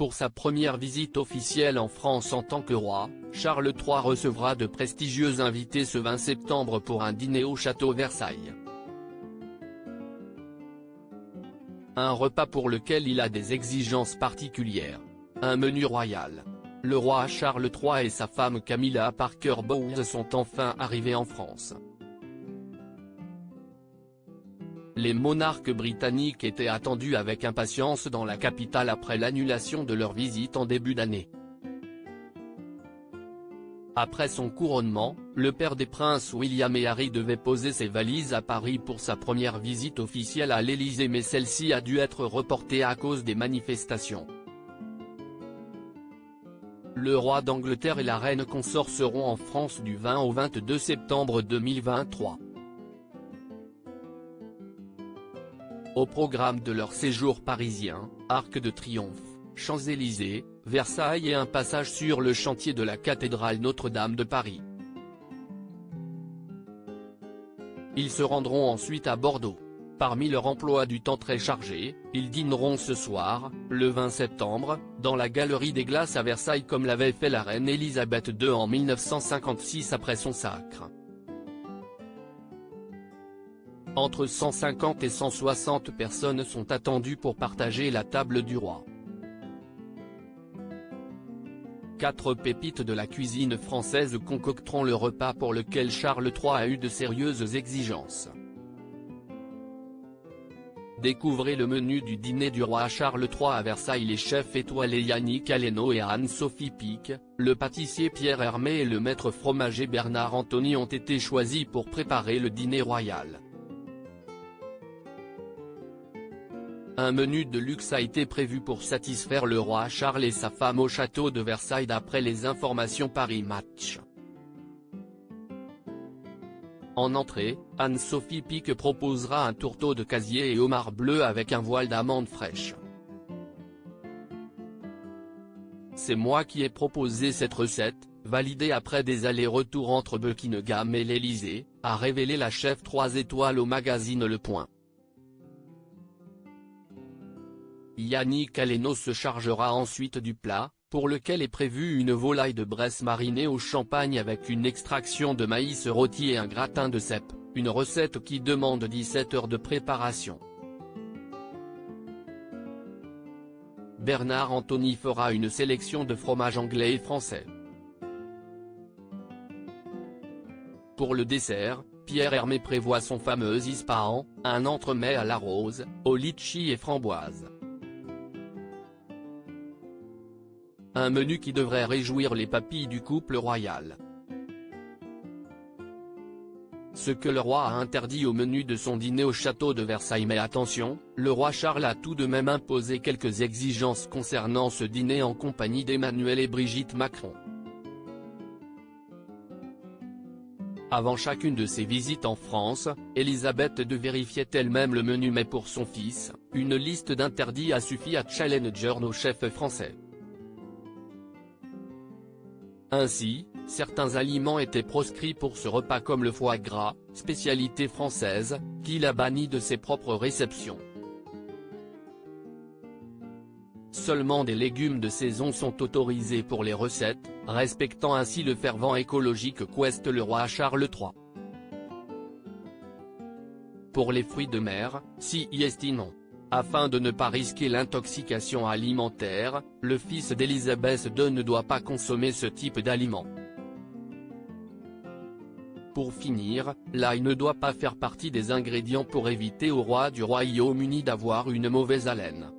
Pour sa première visite officielle en France en tant que roi, Charles III recevra de prestigieux invités ce 20 septembre pour un dîner au château Versailles. Un repas pour lequel il a des exigences particulières. Un menu royal. Le roi Charles III et sa femme Camilla Parker Bowles sont enfin arrivés en France. Les monarques britanniques étaient attendus avec impatience dans la capitale après l'annulation de leur visite en début d'année. Après son couronnement, le père des princes William et Harry devait poser ses valises à Paris pour sa première visite officielle à l'Élysée, mais celle-ci a dû être reportée à cause des manifestations. Le roi d'Angleterre et la reine consort seront en France du 20 au 22 septembre 2023. Au programme de leur séjour parisien, Arc de Triomphe, Champs-Élysées, Versailles et un passage sur le chantier de la cathédrale Notre-Dame de Paris. Ils se rendront ensuite à Bordeaux. Parmi leur emploi du temps très chargé, ils dîneront ce soir, le 20 septembre, dans la Galerie des Glaces à Versailles comme l'avait fait la reine Elisabeth II en 1956 après son sacre. Entre 150 et 160 personnes sont attendues pour partager la table du roi. 4 pépites de la cuisine française concocteront le repas pour lequel Charles III a eu de sérieuses exigences. Découvrez le menu du dîner du roi Charles III à Versailles. Les chefs étoilés Yannick Aleno et Anne-Sophie Pic, le pâtissier Pierre Hermé et le maître fromager Bernard Anthony ont été choisis pour préparer le dîner royal. Un menu de luxe a été prévu pour satisfaire le roi Charles et sa femme au château de Versailles d'après les informations Paris Match. En entrée, Anne-Sophie Pic proposera un tourteau de casier et homard bleu avec un voile d'amandes fraîches. C'est moi qui ai proposé cette recette, validée après des allers-retours entre Buckingham et l'Élysée, a révélé la chef 3 étoiles au magazine Le Point. Yannick Aleno se chargera ensuite du plat, pour lequel est prévue une volaille de Bresse marinée au champagne avec une extraction de maïs rôti et un gratin de cèpe, une recette qui demande 17 heures de préparation. Bernard Anthony fera une sélection de fromages anglais et français. Pour le dessert, Pierre Hermé prévoit son fameux Ispahan, un entremets à la rose, au litchi et framboise. Un menu qui devrait réjouir les papilles du couple royal. Ce que le roi a interdit au menu de son dîner au château de Versailles. Mais attention, le roi Charles a tout de même imposé quelques exigences concernant ce dîner en compagnie d'Emmanuel et Brigitte Macron. Avant chacune de ses visites en France, Elisabeth II vérifiait elle-même le menu, mais pour son fils, une liste d'interdits a suffi à challenger nos chefs français. Ainsi, certains aliments étaient proscrits pour ce repas comme le foie gras, spécialité française, qu'il a banni de ses propres réceptions. Seulement des légumes de saison sont autorisés pour les recettes, respectant ainsi le fervent écologique qu'ouest le roi Charles III. Pour les fruits de mer, si non. Afin de ne pas risquer l'intoxication alimentaire, le fils d'Elisabeth II ne doit pas consommer ce type d'aliments. Pour finir, l'ail ne doit pas faire partie des ingrédients pour éviter au roi du Royaume-Uni d'avoir une mauvaise haleine.